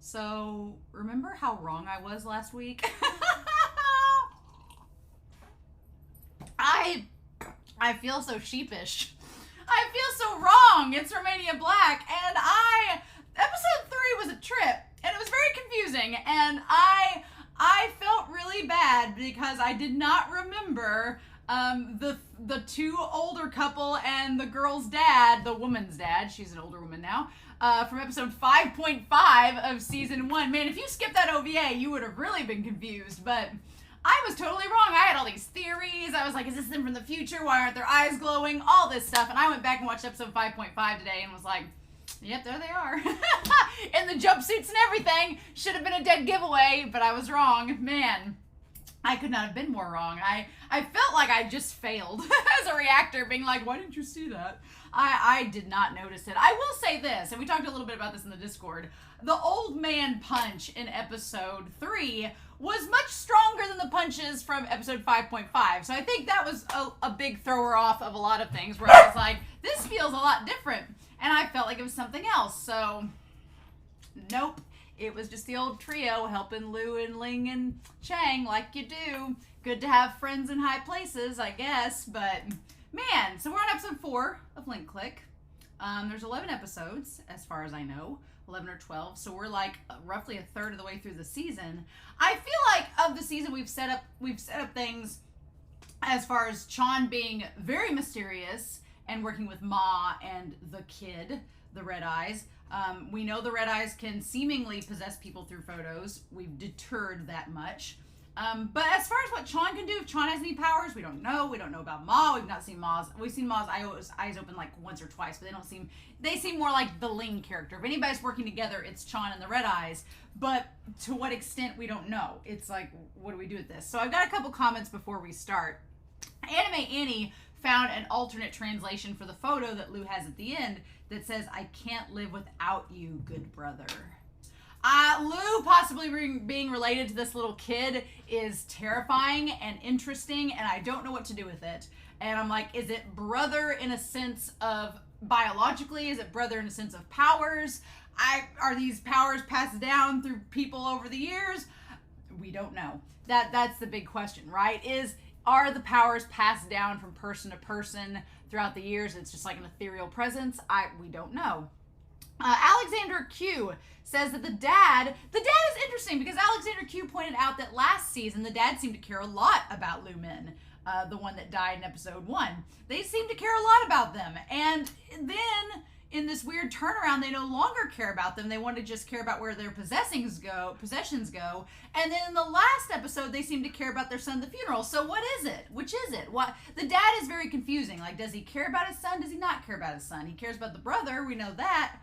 So, remember how wrong I was last week? I feel so sheepish. I feel so wrong. It's Romania Black, and episode 3 was a trip, and it was very confusing, and I felt really bad because I did not remember the two older couple and the girl's dad, the woman's dad, she's an older woman now, from episode 5.5 of season 1. Man, if you skipped that OVA, you would have really been confused, but I was totally wrong. I had all these theories. I was like, is this them from the future? Why aren't their eyes glowing? All this stuff. And I went back and watched episode 5.5 today and was like, yep, there they are. In the jumpsuits and everything. Should have been a dead giveaway, but I was wrong. Man, I could not have been more wrong. I felt like I just failed as a reactor, being like, why didn't you see that? I did not notice it. I will say this, and we talked a little bit about this in the Discord. The old man punch in episode 3 was much stronger than the punches from episode 5.5. So I think that was a big thrower off of a lot of things where I was like, this feels a lot different. And I felt like it was something else. So, nope. It was just the old trio helping Lou and Ling and Cheng like you do. Good to have friends in high places, I guess. But, man, so we're on episode 4 of Link Click. There's 11 episodes, as far as I know. 11 or 12. So we're like roughly a third of the way through the season. I feel like of the season we've set up things as far as Qian being very mysterious and working with Ma and the kid, the Red Eyes. We know the Red Eyes can seemingly possess people through photos. We've deterred that much. But as far as what Qian can do, if Qian has any powers, we don't know. We don't know about Ma. We've not seen Ma's. We've seen Ma's eyes open like once or twice, but they seem more like the Ling character. If anybody's working together, it's Qian and the Red Eyes. But to what extent, we don't know. It's like, what do we do with this? So I've got a couple comments before we start. Anime Annie found an alternate translation for the photo that Lou has at the end that says, I can't live without you, good brother. Lou possibly being related to this little kid is terrifying and interesting, and I don't know what to do with it. And I'm like, is it brother in a sense of biologically? Is it brother in a sense of powers? Are these powers passed down through people over the years? We don't know. That's the big question, right? Are the powers passed down from person to person throughout the years? It's just like an ethereal presence. We don't know. Alexander Q says that the dad is interesting because Alexander Q pointed out that last season the dad seemed to care a lot about Lu Min, the one that died in episode 1. They seemed to care a lot about them, and then in this weird turnaround, they no longer care about them. They want to just care about where their possessions go. And then in the last episode, they seem to care about their son at the funeral. So what is it? Which is it? What? The dad is very confusing. Like, does he care about his son? Does he not care about his son? He cares about the brother. We know that.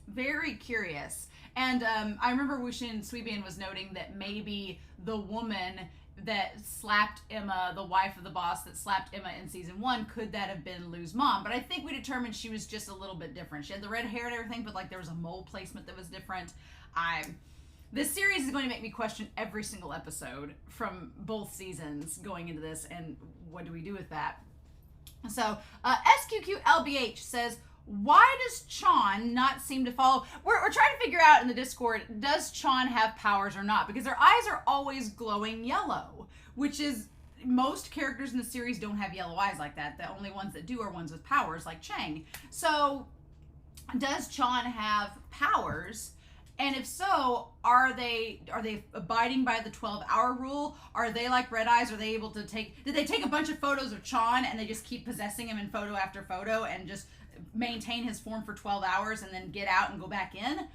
Very curious. And I remember Wushin Suibian was noting that maybe the woman that slapped Emma, the wife of the boss that slapped Emma in season 1, could that have been Lou's mom? But I think we determined she was just a little bit different. She had the red hair and everything, but like there was a mole placement that was different. This series is going to make me question every single episode from both seasons going into this, and what do we do with that? So, SQQLBH says, why does Qian not seem to follow? We're trying to figure out in the Discord, does Qian have powers or not? Because their eyes are always glowing yellow, which is, most characters in the series don't have yellow eyes like that. The only ones that do are ones with powers, like Cheng. So, does Qian have powers? And if so, are they abiding by the 12-hour rule? Are they like Red Eyes? Are they able to did they take a bunch of photos of Qian and they just keep possessing him in photo after photo and just maintain his form for 12 hours and then get out and go back in?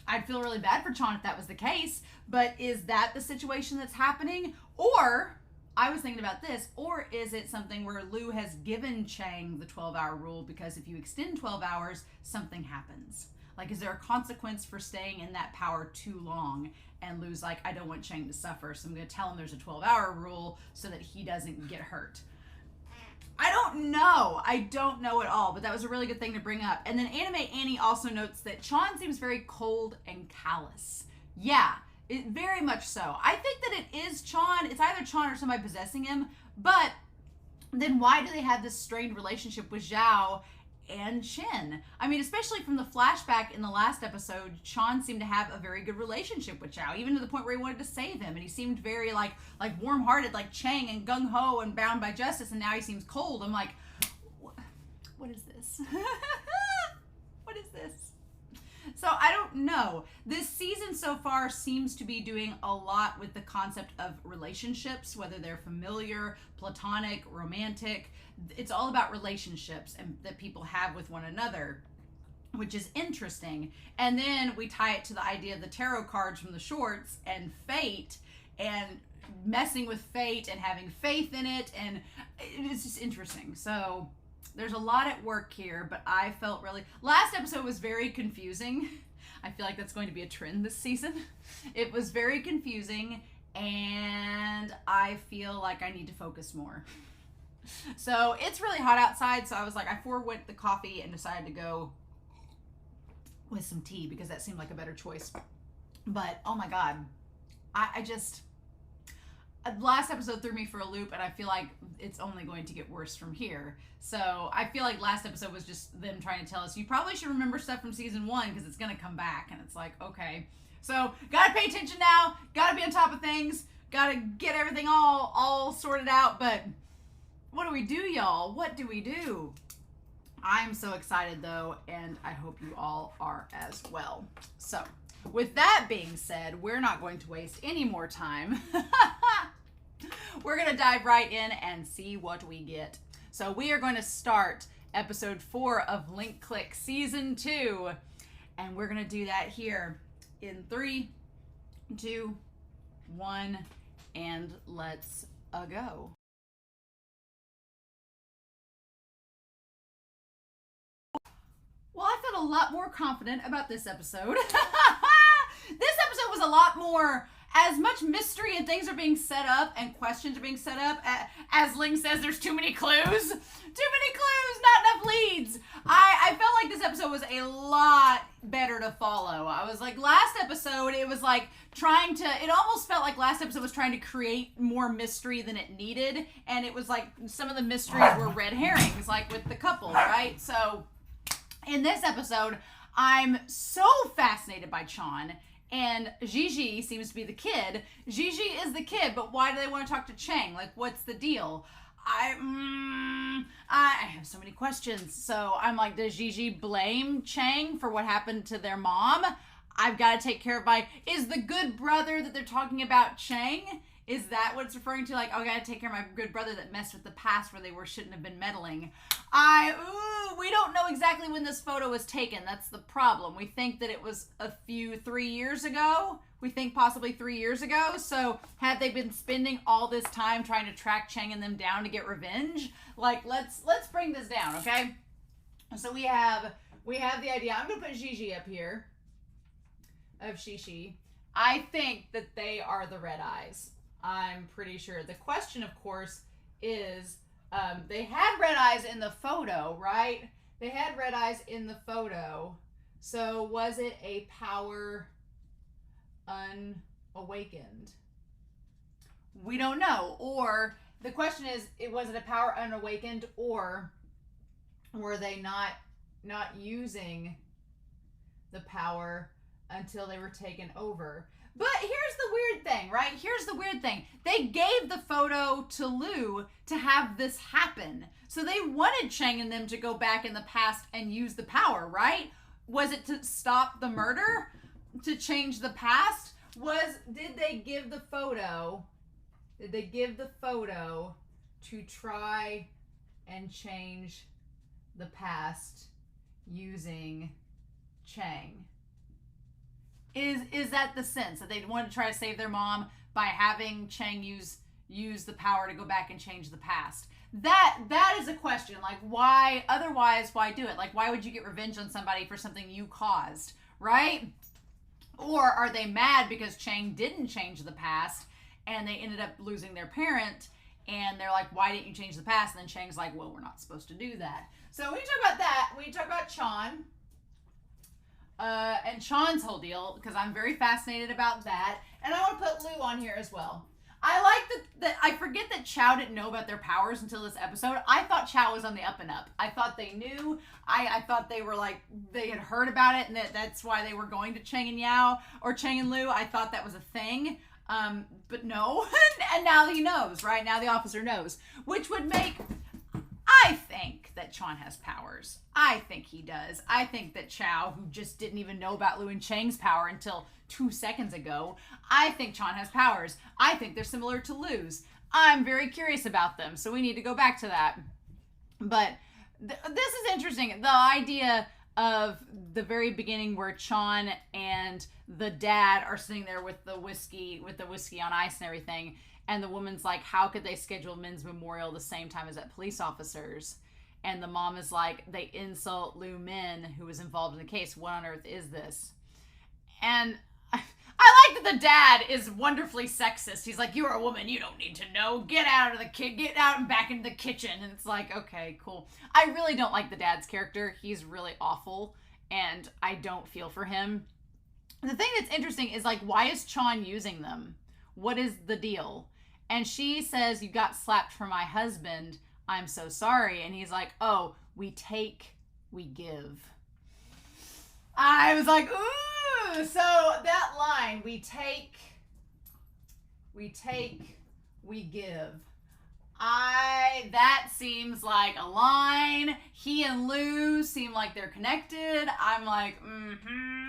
I'd feel really bad for Qian if that was the case, but is that the situation that's happening? Or, I was thinking about this, or is it something where Lou has given Cheng the 12-hour rule because if you extend 12 hours, something happens? Like, is there a consequence for staying in that power too long? And Lou's like, I don't want Cheng to suffer, so I'm going to tell him there's a 12-hour rule so that he doesn't get hurt. I don't know. I don't know at all, but that was a really good thing to bring up. And then Anime Annie also notes that Qian seems very cold and callous. Yeah, very much so. I think that it is Qian. It's either Qian or somebody possessing him, but then why do they have this strained relationship with Zhao and Qian. I mean, especially from the flashback in the last episode, Sean seemed to have a very good relationship with Zhao, even to the point where he wanted to save him, and he seemed very like warm-hearted, like Cheng, and gung-ho and bound by justice, and now he seems cold. I'm like, what is this? What is this? So I don't know. This season so far seems to be doing a lot with the concept of relationships, whether they're familiar, platonic, romantic. It's all about relationships and that people have with one another, which is interesting. And then we tie it to the idea of the tarot cards from the shorts and fate and messing with fate and having faith in it. And it's just interesting. So there's a lot at work here, but I felt really... Last episode was very confusing. I feel like that's going to be a trend this season. It was very confusing, and I feel like I need to focus more. So it's really hot outside, so I was like, I forwent the coffee and decided to go with some tea because that seemed like a better choice. But, oh my God, I just... Last episode threw me for a loop, and I feel like it's only going to get worse from here. So I feel like last episode was just them trying to tell us, you probably should remember stuff from season 1 because it's going to come back. And it's like, okay. So gotta pay attention now. Gotta be on top of things. Gotta get everything all sorted out. But what do we do, y'all? What do we do? I'm so excited, though, and I hope you all are as well. So with that being said, we're not going to waste any more time. We're going to dive right in and see what we get. So we are going to start episode 4 of Link Click season 2. And we're going to do that here in 3, 2, 1, and let's go. Well, I felt a lot more confident about this episode. This episode was a lot more, as much mystery and things are being set up and questions are being set up. As Ling says, there's too many clues. Too many clues, not enough leads. I felt like this episode was a lot better to follow. I was like, last episode, it was like it almost felt like last episode was trying to create more mystery than it needed. And it was like, some of the mysteries were red herrings, like with the couple, right? So in this episode, I'm so fascinated by Qian, and XiXi seems to be the kid. XiXi is the kid, but why do they want to talk to Cheng? Like, what's the deal? I have so many questions. So I'm like, does XiXi blame Cheng for what happened to their mom? I've got to take care of is the good brother that they're talking about Cheng? Is that what it's referring to? Like, oh, I gotta take care of my good brother that messed with the past where they shouldn't have been meddling. We don't know exactly when this photo was taken. That's the problem. We think that it was 3 years ago. We think possibly 3 years ago. So had they been spending all this time trying to track Cheng and them down to get revenge? Like, let's bring this down, okay? So we have the idea. I'm gonna put XiXi up here of XiXi. I think that they are the Red Eyes. I'm pretty sure. The question, of course, is they had red eyes in the photo, right? They had red eyes in the photo. So was it a power unawakened? We don't know. Or the question is, was it a power unawakened, or were they not using the power until they were taken over? But here's the weird thing, right? Here's the weird thing. They gave the photo to Lu to have this happen. So they wanted Cheng and them to go back in the past and use the power, right? Was it to stop the murder? To change the past? Did they give the photo to try and change the past using Cheng? Is that the sense that they wanted to try to save their mom by having Cheng use the power to go back and change the past? That is a question. Like, why? Otherwise, why do it? Like, why would you get revenge on somebody for something you caused, right? Or are they mad because Cheng didn't change the past and they ended up losing their parent, and they're like, why didn't you change the past? And then Cheng's like, well, we're not supposed to do that. So when you talk about that, when you talk about Qian, and Qian's whole deal, because I'm very fascinated about that. And I want to put Lu on here as well. I like that I forget that Chow didn't know about their powers until this episode. I thought Chow was on the up and up. I thought they knew. I thought they were like, they had heard about it and that's why they were going to Cheng and Yao or Cheng and Lu. I thought that was a thing. But no. And now he knows, right? Now the officer knows, which would make, I think that Qian has powers. I think he does. I think that Chow, who just didn't even know about Lu and Cheng's power until 2 seconds ago, I think Qian has powers. I think they're similar to Lu's. I'm very curious about them, so we need to go back to that. But this is interesting. The idea of the very beginning where Qian and the dad are sitting there with the whiskey on ice and everything, and the woman's like, how could they schedule men's memorial the same time as that police officers? And the mom is like, they insult Lu Min, who was involved in the case. What on earth is this? And I like that the dad is wonderfully sexist. He's like, you're a woman, you don't need to know. Get out and back into the kitchen. And it's like, okay, cool. I really don't like the dad's character. He's really awful, and I don't feel for him. The thing that's interesting is, like, why is Qian using them? What is the deal? And she says, you got slapped for my husband. I'm so sorry. And he's like, oh, we take, we give. I was like, ooh. So that line, we take, we give. That seems like a line. He and Lu seem like they're connected. I'm like,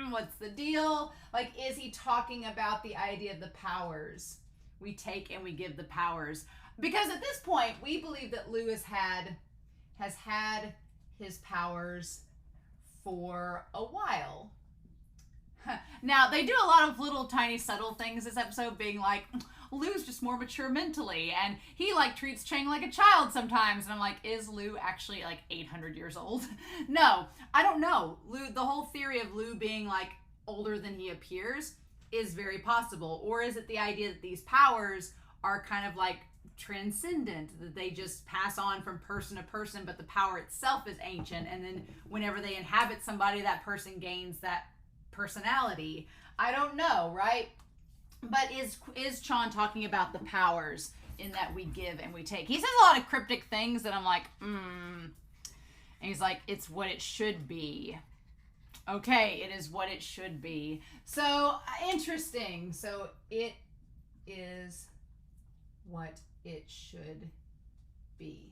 what's the deal? Like, is he talking about the idea of the powers? We take and we give the powers. Because at this point, we believe that Lu has had his powers for a while. Now, they do a lot of little tiny subtle things this episode, being like, Lu's just more mature mentally, and he like treats Cheng like a child sometimes. And I'm like, is Lu actually like 800 years old? No, I don't know. Lu, the whole theory of Lu being like older than he appears is very possible. Or is it the idea that these powers are kind of like transcendent, that they just pass on from person to person, but the power itself is ancient, and then whenever they inhabit somebody, that person gains that personality? I don't know, right? But is Qian talking about the powers in that we give and we take? He says a lot of cryptic things that I'm like, And he's like, it's what it should be. Okay, it is what it should be. So, interesting. So, it is what it should be.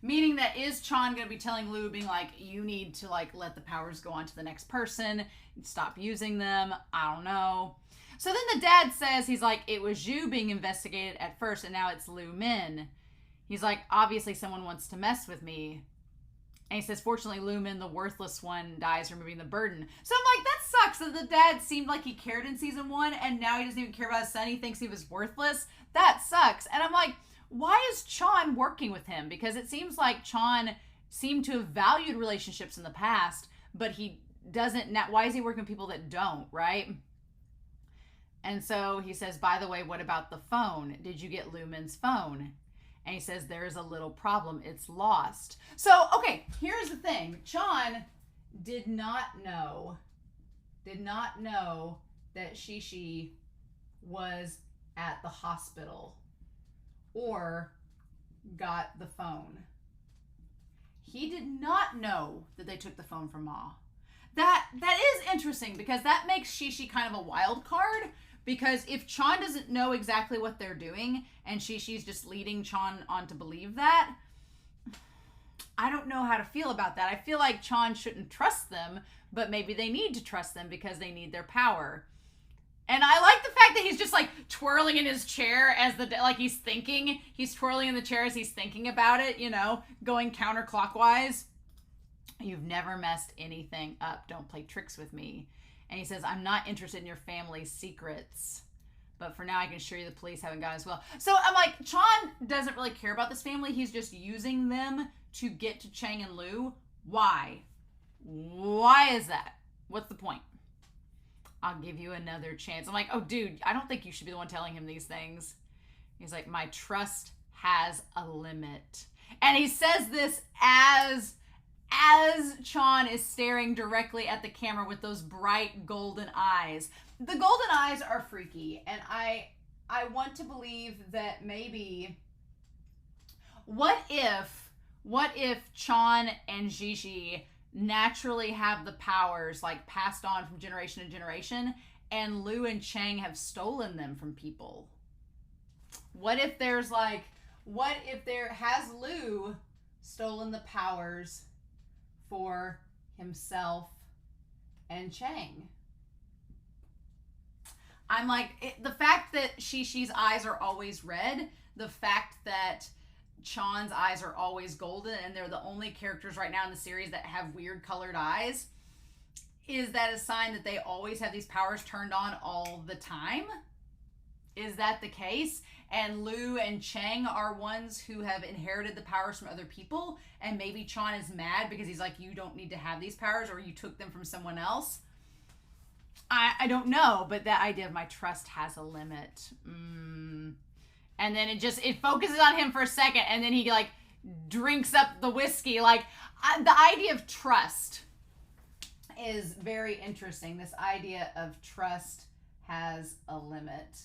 Meaning that, is Qian going to be telling Lu, being like, you need to like let the powers go on to the next person, stop using them? I don't know. So then the dad says, he's like, it was you being investigated at first, and now it's Lu Min. He's like, obviously someone wants to mess with me. And he says, fortunately, Lu Min, the worthless one, dies removing the burden. So I'm like, that sucks that the dad seemed like he cared in season 1, and now he doesn't even care about his son. He thinks he was worthless. That sucks. And I'm like, why is Qian working with him? Because it seems like Qian seemed to have valued relationships in the past, but he doesn't now. Why is he working with people that don't, right? And so he says, by the way, what about the phone? Did you get Lu Min's phone? And he says, there's a little problem. It's lost. So, okay, here's the thing. Qian did not know that XiXi was at the hospital or got the phone. He did not know that they took the phone from Ma. That is interesting, because that makes XiXi kind of a wild card. Because if Qian doesn't know exactly what they're doing, and XiXi's just leading Qian on to believe that, I don't know how to feel about that. I feel like Qian shouldn't trust them, but maybe they need to trust them because they need their power. And I like the fact that he's just like twirling in his chair as like he's thinking. He's twirling in the chair as he's thinking about it, you know, going counterclockwise. You've never messed anything up. Don't play tricks with me. And he says, I'm not interested in your family's secrets, but for now I can assure you the police haven't got as well. So I'm like, Qian doesn't really care about this family. He's just using them to get to Cheng and Lu. Why? Why is that? What's the point? I'll give you another chance. I'm like, oh, dude, I don't think you should be the one telling him these things. He's like, my trust has a limit. And he says this as Qian is staring directly at the camera with those bright golden eyes. The golden eyes are freaky, and I I want to believe that maybe, what if Qian and XiXi naturally have the powers like passed on from generation to generation, and Lu and Cheng have stolen them from people? What if has Lu stolen the powers for himself and Cheng? I'm like, the fact that XiXi's eyes are always red, the fact that Chan's eyes are always golden, and they're the only characters right now in the series that have weird colored eyes, is that a sign that they always have these powers turned on all the time? Is that the case? And Lu and Cheng are ones who have inherited the powers from other people, and maybe Qian is mad because he's like, you don't need to have these powers, or you took them from someone else. I don't know, but that idea of my trust has a limit. And then it focuses on him for a second, and then he like drinks up the whiskey. Like, the idea of trust is very interesting. This idea of trust has a limit.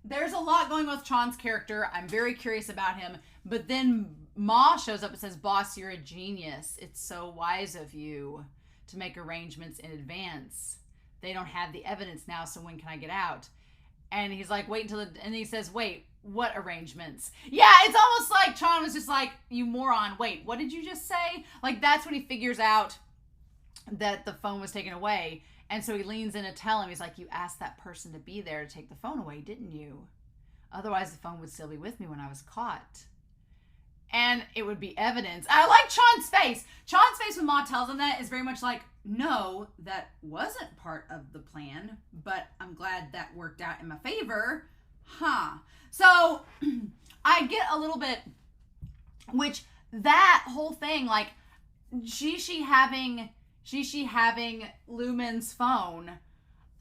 There's a lot going on with Chan's character. I'm very curious about him. But then Ma shows up and says, boss, you're a genius. It's so wise of you to make arrangements in advance. They don't have the evidence now, so when can I get out? And he's like, wait until and he says, wait, what arrangements? Yeah, it's almost like Qian was just like, you moron, wait, what did you just say? Like, that's when he figures out that the phone was taken away. And so he leans in to tell him, he's like, you asked that person to be there to take the phone away, didn't you? Otherwise, the phone would still be with me when I was caught. And it would be evidence. I like Chan's face. Chan's face when Ma tells him that is very much like, no, that wasn't part of the plan, but I'm glad that worked out in my favor. Huh. So I get a little bit, which that whole thing, like XiXi having Lumen's phone,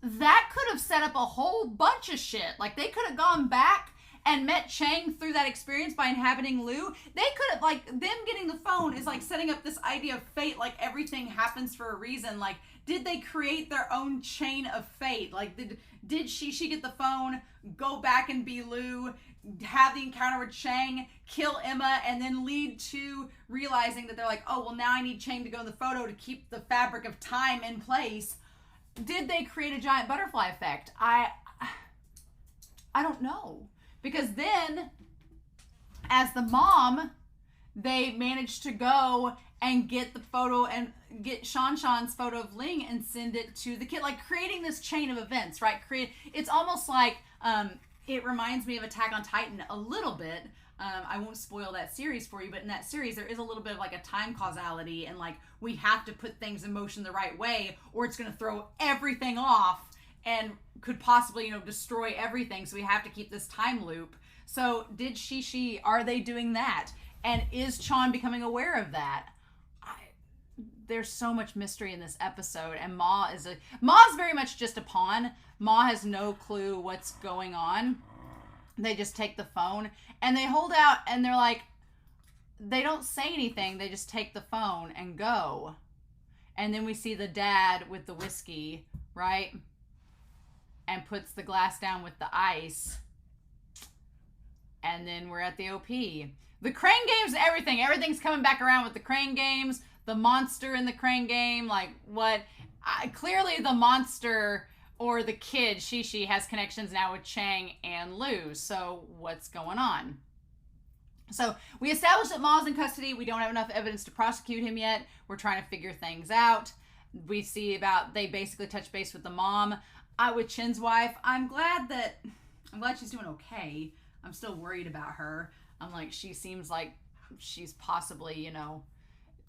that could have set up a whole bunch of shit. Like, they could have gone back and met Cheng through that experience by inhabiting Lu. They could have, like, them getting the phone is like setting up this idea of fate, like everything happens for a reason. Like, did they create their own chain of fate? Like, did XiXi get the phone, go back and be Lu, have the encounter with Cheng, kill Emma, and then lead to realizing that they're like, oh, well, now I need Cheng to go in the photo to keep the fabric of time in place? Did they create a giant butterfly effect? I don't know. Because then, as the mom, they managed to go and get the photo and get Shan's photo of Ling and send it to the kid. Like, creating this chain of events, right? It's almost like, it reminds me of Attack on Titan a little bit. I won't spoil that series for you, but in that series, there is a little bit of like a time causality, and like, we have to put things in motion the right way, or it's going to throw everything off and could possibly, destroy everything. So we have to keep this time loop. So did XiXi, are they doing that? And is Qian becoming aware of that? There's so much mystery in this episode, and Ma's very much just a pawn. Ma has no clue what's going on. They just take the phone and they hold out, and they're like, they don't say anything. They just take the phone and go. And then we see the dad with the whiskey, right? And puts the glass down with the ice. And then we're at the OP. The crane games, everything. Everything's coming back around with the crane games. The monster in the crane game. Like, what? Clearly the monster or the kid, XiXi, has connections now with Cheng and Lu. So what's going on? So we established that Ma's in custody. We don't have enough evidence to prosecute him yet. We're trying to figure things out. We see they basically touch base with the mom. With Chen's wife, I'm glad she's doing okay. I'm still worried about her. I'm like, she seems like she's possibly,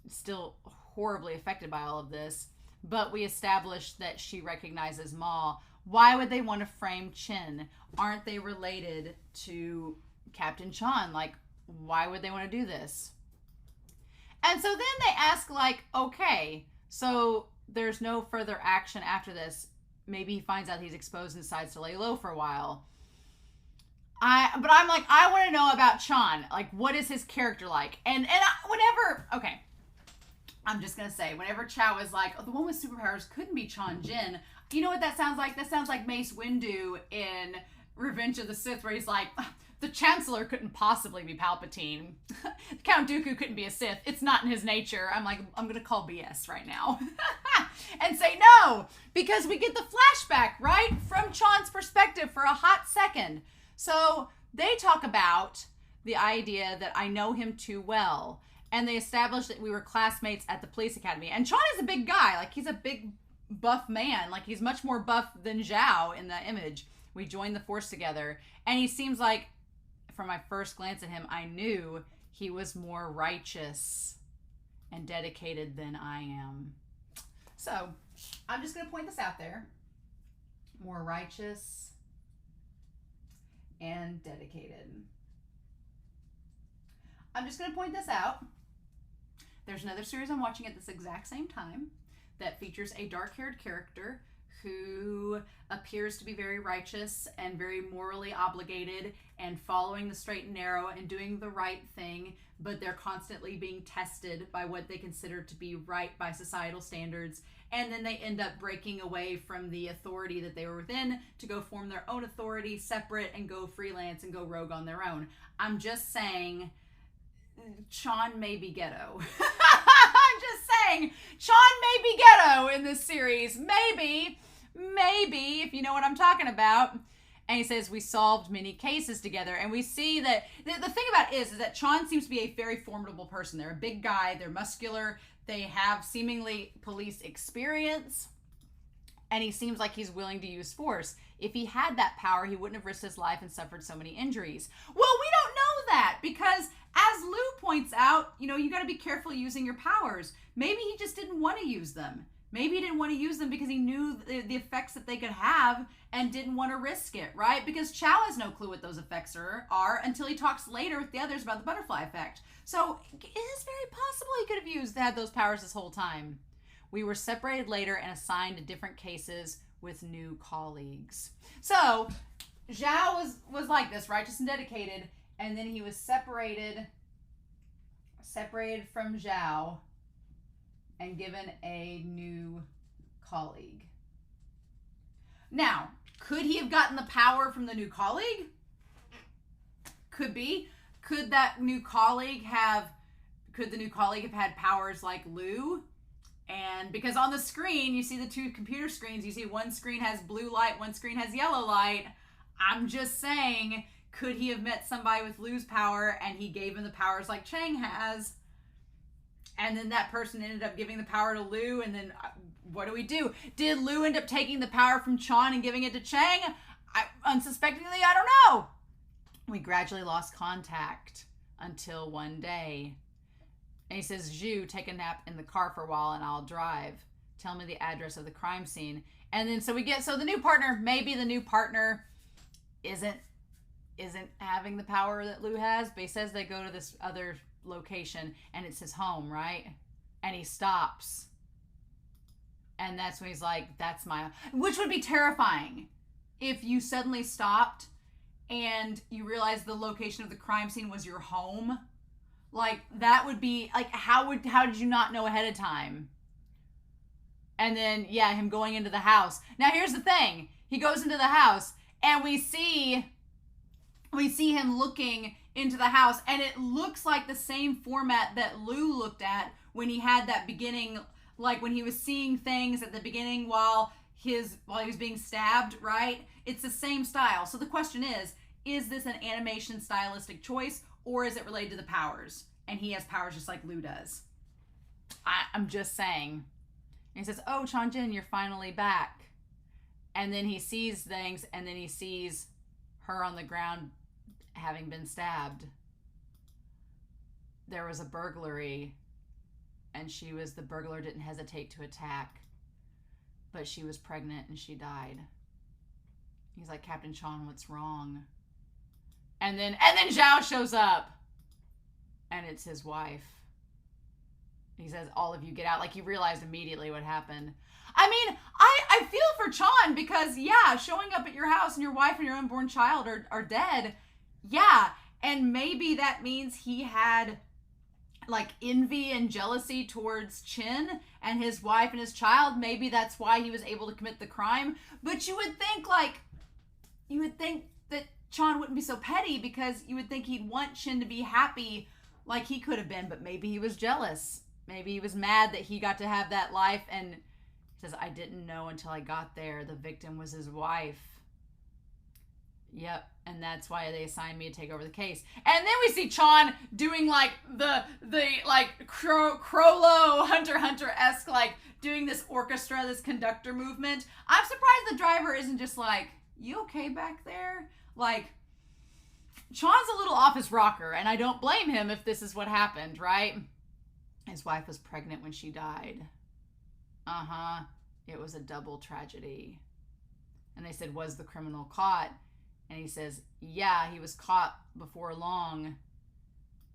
still horribly affected by all of this. But we established that she recognizes Ma. Why would they want to frame Chen? Aren't they related to Captain Qian? Like, why would they want to do this? And so then they ask, like, okay, so there's no further action after this. Maybe he finds out he's exposed and decides to lay low for a while. But I'm like, I want to know about Qian. Like, what is his character like? And okay, I'm just going to say, whenever Chow is like, oh, the one with superpowers couldn't be Qian Jin. You know what that sounds like? That sounds like Mace Windu in Revenge of the Sith where he's like, the Chancellor couldn't possibly be Palpatine. Count Dooku couldn't be a Sith. It's not in his nature. I'm like, I'm going to call BS right now. And say no, because we get the flashback, right? From Chon's perspective for a hot second. So they talk about the idea that I know him too well. And they established that we were classmates at the police academy. And Chon is a big guy. Like, he's a big buff man. Like, he's much more buff than Zhao in the image. We joined the force together. And he seems like, from my first glance at him, I knew he was more righteous and dedicated than I am. So, I'm just going to point this out there. More righteous and dedicated. I'm just going to point this out. There's another series I'm watching at this exact same time that features a dark-haired character who appears to be very righteous and very morally obligated and following the straight and narrow and doing the right thing, but they're constantly being tested by what they consider to be right by societal standards, and then they end up breaking away from the authority that they were within to go form their own authority separate and go freelance and go rogue on their own. I'm just saying, Chon may be ghetto. I'm just saying, Chon may be ghetto in this series. Maybe, if you know what I'm talking about. And he says, we solved many cases together. And we see that, the thing about it is that Chon seems to be a very formidable person. They're a big guy, they're muscular, they have seemingly police experience, and he seems like he's willing to use force. If he had that power, he wouldn't have risked his life and suffered so many injuries. Well, we don't know that, because as Lou points out, you know, you got to be careful using your powers. Maybe he just didn't want to use them. Maybe he didn't want to use them because he knew the effects that they could have and didn't want to risk it, right? Because Chow has no clue what those effects are until he talks later with the others about the butterfly effect. So it is very possible he could have had those powers this whole time. We were separated later and assigned to different cases with new colleagues. So Zhao was like this, righteous and dedicated, and then he was separated from Zhao and given a new colleague. Now, could he have gotten the power from the new colleague? Could be. Could the new colleague have had powers like Lou? And because on the screen, you see the two computer screens, you see one screen has blue light, one screen has yellow light. I'm just saying, could he have met somebody with Lou's power and he gave him the powers like Cheng has? And then that person ended up giving the power to Lou, and then what do? Did Lou end up taking the power from Chon and giving it to Cheng? Unsuspectingly, I don't know. We gradually lost contact until one day. And he says, Zhu, take a nap in the car for a while and I'll drive. Tell me the address of the crime scene. And then so the new partner, maybe the new partner isn't having the power that Lou has, but he says they go to this other location and it's his home, right? And he stops. And that's when he's like, which would be terrifying if you suddenly stopped and you realized the location of the crime scene was your home. Like, that would be like, how did you not know ahead of time? And then, yeah, him going into the house. Now, here's the thing. He goes into the house and we see him looking into the house, and it looks like the same format that Lou looked at when he had that beginning, like when he was seeing things at the beginning while he was being stabbed, right? It's the same style. So the question is this an animation stylistic choice, or is it related to the powers? And he has powers just like Lou does. I'm just saying. And he says, oh, Changjin, you're finally back. And then he sees things, and then he sees her on the ground having been stabbed. There was a burglary, and the burglar didn't hesitate to attack, but she was pregnant and she died. He's like, Captain Chon, what's wrong? And then Zhao shows up, and it's his wife. He says, all of you get out. Like, he realized immediately what happened. I mean, I feel for Chon because, yeah, showing up at your house and your wife and your unborn child are dead. Yeah, and maybe that means he had, like, envy and jealousy towards Qian and his wife and his child. Maybe that's why he was able to commit the crime. But you would think that Qian wouldn't be so petty, because you would think he'd want Chen to be happy like he could have been, but maybe he was jealous. Maybe he was mad that he got to have that life, and he says, I didn't know until I got there the victim was his wife. Yep, and that's why they assigned me to take over the case. And then we see Qian doing like the like Crollo Hunter Hunter-esque, like doing this orchestra, this conductor movement. I'm surprised the driver isn't just like, you okay back there? Like, Qian's a little off his rocker, and I don't blame him if this is what happened, right? His wife was pregnant when she died. It was a double tragedy. And they said, was the criminal caught? And he says, yeah, he was caught before long,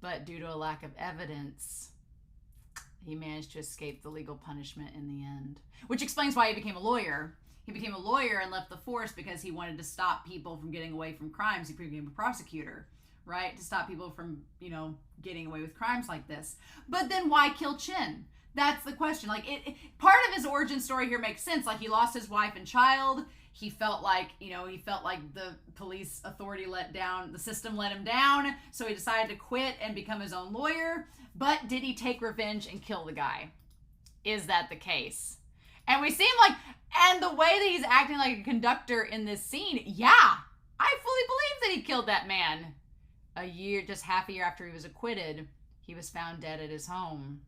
but due to a lack of evidence, he managed to escape the legal punishment in the end. Which explains why he became a lawyer. He became a lawyer and left the force because he wanted to stop people from getting away from crimes. He became a prosecutor, right? To stop people from, getting away with crimes like this. But then why kill Chen? That's the question. Like, part of his origin story here makes sense. Like, he lost his wife and child. He felt like, the police authority the system let him down. So he decided to quit and become his own lawyer. But did he take revenge and kill the guy? Is that the case? And we see him like, and the way that he's acting like a conductor in this scene, yeah, I fully believe that he killed that man. Just half a year after he was acquitted, he was found dead at his home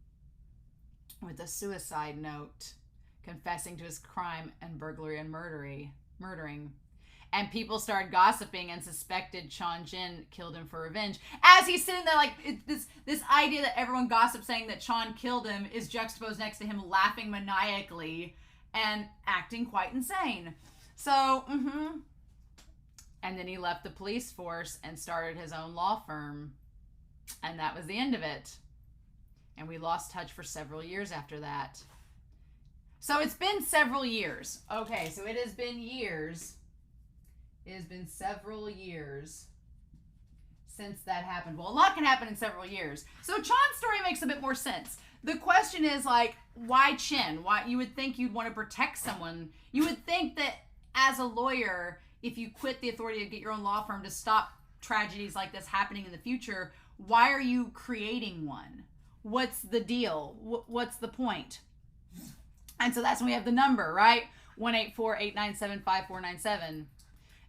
with a suicide note, confessing to his crime and burglary and murdering. And people started gossiping and suspected Qian Jin killed him for revenge. As he's sitting there, like, this idea that everyone gossips saying that Qian killed him is juxtaposed next to him laughing maniacally and acting quite insane. So, And then he left the police force and started his own law firm. And that was the end of it. And we lost touch for several years after that. So it's been several years. Okay, so it has been years. It has been several years since that happened. Well, a lot can happen in several years. So Qian's story makes a bit more sense. The question is, like, why Chen? Why? You would think you'd want to protect someone. You would think that as a lawyer, if you quit the authority to get your own law firm to stop tragedies like this happening in the future, why are you creating one? What's the deal? What's the point? And so that's when we have the number, right? 1-848-975-497.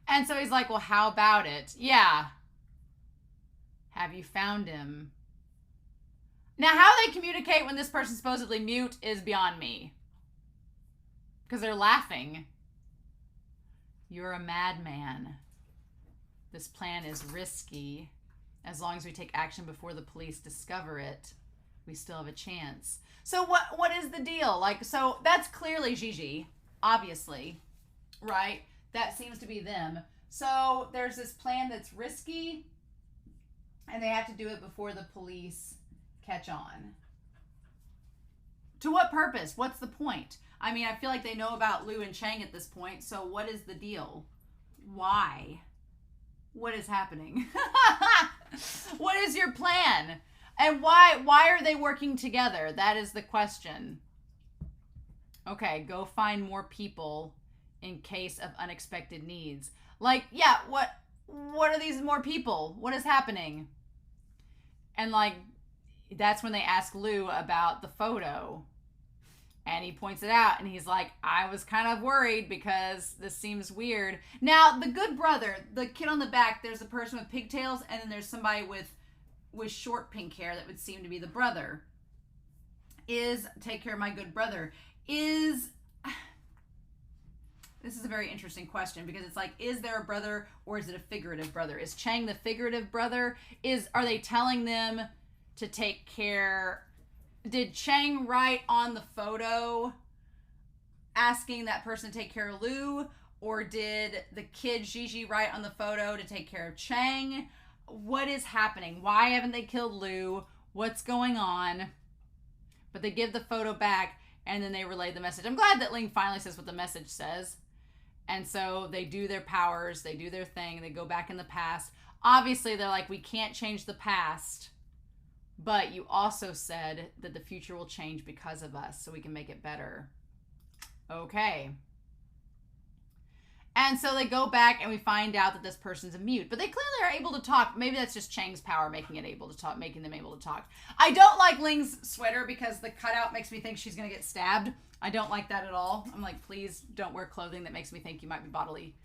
And so he's like, well, how about it? Yeah. Have you found him? Now, how they communicate when this person's supposedly mute is beyond me. Because they're laughing. You're a madman. This plan is risky. As long as we take action before the police discover it, we still have a chance. So what is the deal? Like, so that's clearly XiXi, obviously, right? That seems to be them. So there's this plan that's risky, and they have to do it before the police catch on. To what purpose? What's the point? I mean, I feel like they know about Liu and Cheng at this point, so what is the deal? Why? What is happening? What is your plan? And why are they working together? That is the question. Okay, go find more people in case of unexpected needs. Like, yeah, what are these more people? What is happening? And like, that's when they ask Liu about the photo. And he points it out, and he's like, I was kind of worried because this seems weird. Now, the good brother, the kid on the back, there's a person with pigtails, and then there's somebody with short pink hair that would seem to be the brother. Take care of my good brother. This is a very interesting question, because it's like, is there a brother, or is it a figurative brother? Is Cheng the figurative brother? Are they telling them to take care? Did Cheng write on the photo asking that person to take care of Liu? Or did the kid XiXi write on the photo to take care of Cheng? What is happening? Why haven't they killed Liu? What's going on? But they give the photo back, and then they relay the message. I'm glad that Ling finally says what the message says. And so they do their powers, they do their thing, they go back in the past. Obviously, they're like, we can't change the past, but you also said that the future will change because of us, so we can make it better. Okay. And And so they go back and we find out that this person's a mute. But they clearly are able to talk. Maybe that's just Cheng's power making them able to talk. I don't like Ling's sweater because the cutout makes me think she's going to get stabbed. I don't like that at all. I'm like, please don't wear clothing that makes me think you might be bodily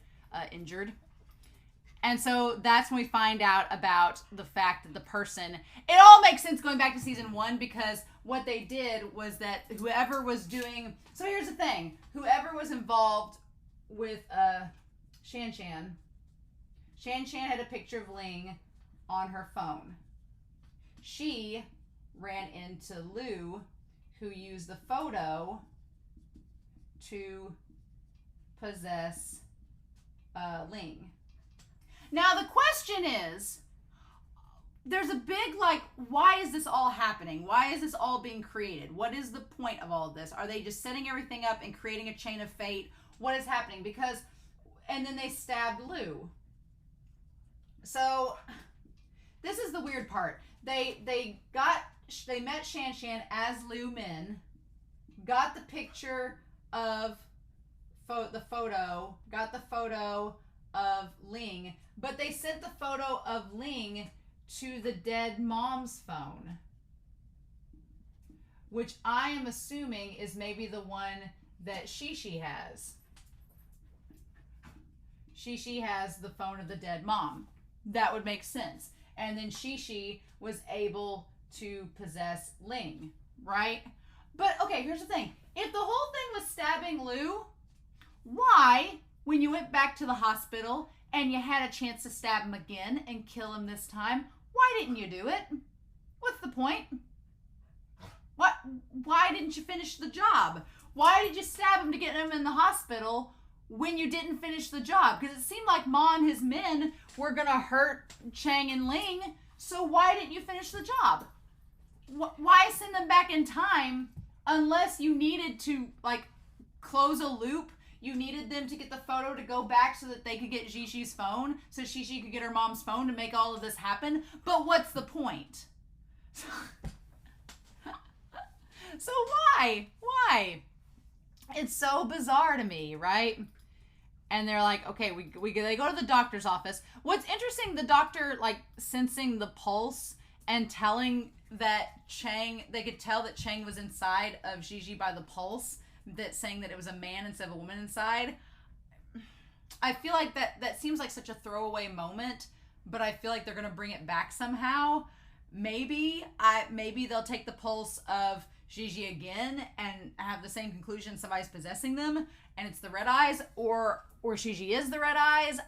injured. And so that's when we find out about the fact that the person... It all makes sense going back to season 1 because what they did was that whoever was doing... So here's the thing. Whoever was involved with Shan Shan had a picture of Ling on her phone. She ran into Lu, who used the photo to possess Ling. Now the question is, there's a big, like, why is this all happening? Why is this all being created? What is the point of all of this? Are they just setting everything up and creating a chain of fate? What is happening? Because, and then they stabbed Lu. So, this is the weird part. They met Shan Shan as Lu Min, got the picture of the photo of Ling, but they sent the photo of Ling to the dead mom's phone, which I am assuming is maybe the one that XiXi has. XiXi has the phone of the dead mom. That would make sense. And then XiXi was able to possess Ling, right? But, okay, here's the thing. If the whole thing was stabbing Lu, why, when you went back to the hospital and you had a chance to stab him again and kill him this time, why didn't you do it? What's the point? Why didn't you finish the job? Why did you stab him to get him in the hospital when you didn't finish the job? Because it seemed like Ma and his men were going to hurt Cheng and Ling, so why didn't you finish the job? Why send them back in time unless you needed to, like, close a loop? You needed them to get the photo to go back so that they could get XiXi's phone, so XiXi could get her mom's phone to make all of this happen. But what's the point? So why? Why? It's so bizarre to me, right? And they're like, okay, they go to the doctor's office. What's interesting, the doctor, like, sensing the pulse and telling that Cheng, they could tell that Cheng was inside of XiXi by the pulse, that saying that it was a man instead of a woman inside. I feel like that seems like such a throwaway moment, but I feel like they're going to bring it back somehow. Maybe they'll take the pulse of XiXi again and have the same conclusion, somebody's possessing them and it's the Red Eyes, or XiXi is the Red Eyes.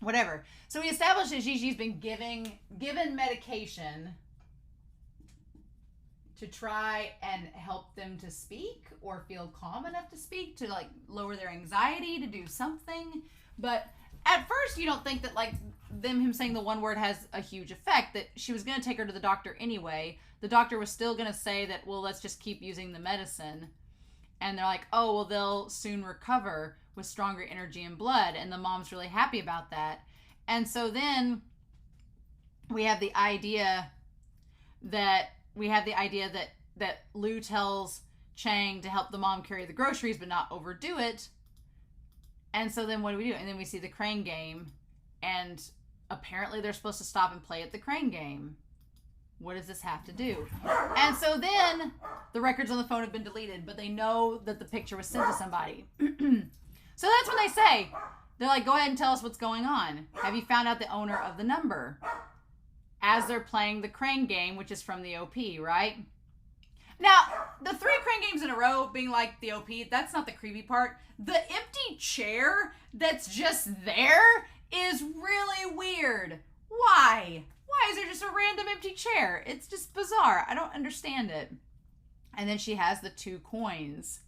Whatever. So we established that XiXi's been given medication to try and help them to speak or feel calm enough to speak, to, like, lower their anxiety, to do something. But at first you don't think that, like, him saying the one word has a huge effect, that she was going to take her to the doctor anyway. The doctor was still going to say that, well, let's just keep using the medicine. And they're like, oh, well, they'll soon recover with stronger energy and blood. And the mom's really happy about that. And so then we have the idea that Lu tells Cheng to help the mom carry the groceries but not overdo it. And so then what do we do? And then we see the crane game, and apparently they're supposed to stop and play at the crane game. What does this have to do? And so then the records on the phone have been deleted, but they know that the picture was sent to somebody. So that's when they say, they're like, go ahead and tell us what's going on. Have you found out the owner of the number? As they're playing the crane game, which is from the OP, right? Now, the 3 crane games in a row being like the OP, that's not the creepy part. The empty chair that's just there is really weird. Why? Why is there just a random empty chair? It's just bizarre. I don't understand it. And then she has the 2 coins.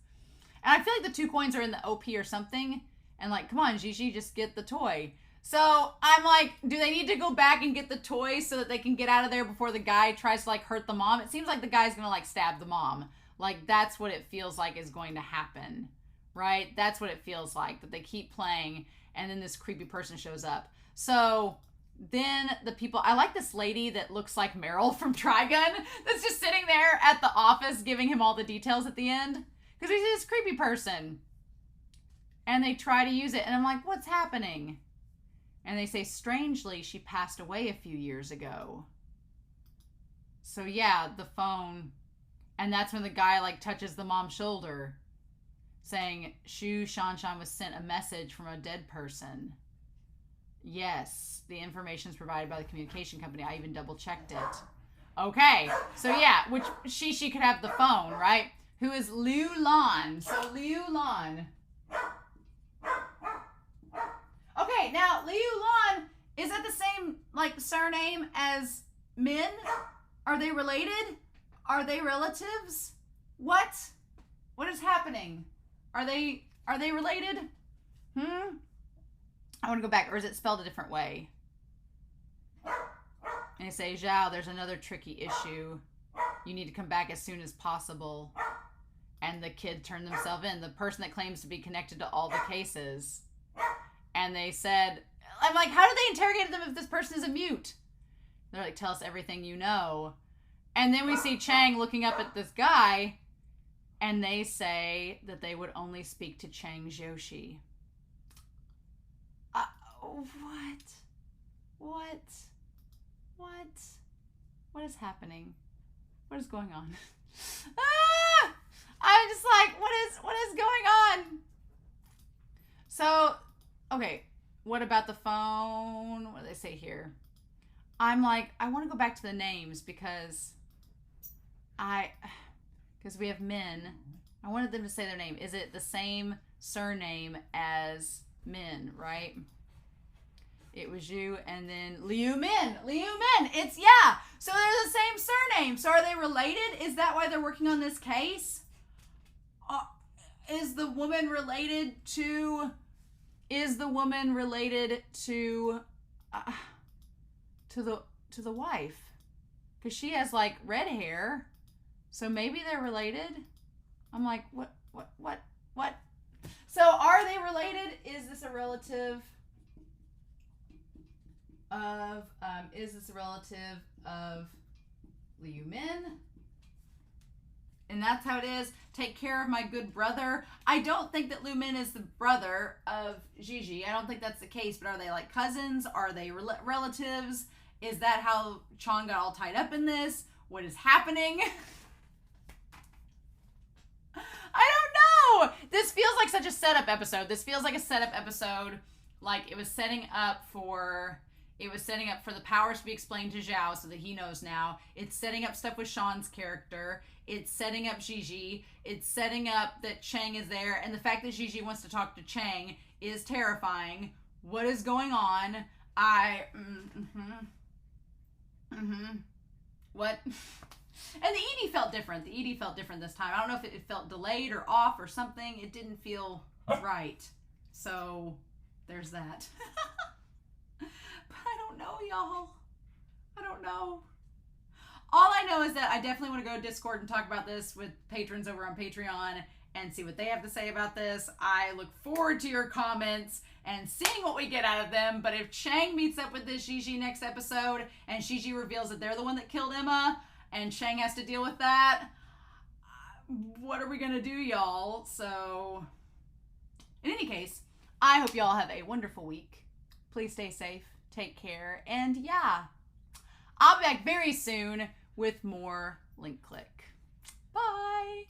And I feel like the 2 coins are in the OP or something. And, like, come on, XiXi, just get the toy. So I'm like, do they need to go back and get the toy so that they can get out of there before the guy tries to, like, hurt the mom? It seems like the guy's gonna, like, stab the mom. Like, that's what it feels like is going to happen, right? That's what it feels like, that they keep playing and then this creepy person shows up. So then the people, I like this lady that looks like Meryl from Trigun that's just sitting there at the office giving him all the details at the end. Because he's this creepy person. And they try to use it. And I'm like, what's happening? And they say, strangely, she passed away a few years ago. So yeah, the phone. And that's when the guy like touches the mom's shoulder, saying, Shu Shanshan was sent a message from a dead person. Yes, the information is provided by the communication company. I even double checked it. Okay, so yeah, which she could have the phone, right? Who is Liu Lan. So Liu Lan. Okay, now Liu Lan, is that the same like surname as Min? Are they related? Are they relatives? What? What is happening? Are they related? I want to go back, or is it spelled a different way? And they say, Zhao, there's another tricky issue. You need to come back as soon as possible. And the kid turned themselves in, the person that claims to be connected to all the cases. And they said, I'm like, how did they interrogate them if this person is a mute? They're like, tell us everything you know. And then we see Cheng looking up at this guy, and they say that they would only speak to Cheng Zhoshi. What is happening? What is going on? I'm just like, what is going on? So, okay, what about the phone? What do they say here? I'm like, I want to go back to the names because we have Min. I wanted them to say their name. Is it the same surname as Min, right? It was you, and then Liu Min. It's, yeah. So they're the same surname. So are they related? Is that why they're working on this case? Is the woman related to the wife? Because she has like red hair. So maybe they're related. I'm like, what? So are they related? Is this a relative of Liu Min? And that's how it is. Take care of my good brother. I don't think that Liu Min is the brother of XiXi. I don't think that's the case. But are they like cousins? Are they relatives? Is that how Cheng got all tied up in this? What is happening? I don't know. This feels like such a setup episode. This feels like a setup episode. Like it was setting up for the powers to be explained to Zhao so that he knows now. It's setting up stuff with Sean's character. It's setting up XiXi. It's setting up that Cheng is there. And the fact that XiXi wants to talk to Cheng is terrifying. What is going on? What? And the ED felt different. The ED felt different this time. I don't know if it felt delayed or off or something. It didn't feel right. So there's that. But I don't know, y'all. I don't know. All I know is that I definitely want to go to Discord and talk about this with patrons over on Patreon and see what they have to say about this. I look forward to your comments and seeing what we get out of them. But if Cheng meets up with this XiXi next episode and XiXi reveals that they're the one that killed Emma and Cheng has to deal with that, what are we going to do, y'all? So, in any case, I hope y'all have a wonderful week. Please stay safe, take care, and yeah, I'll be back very soon with more Link Click. Bye!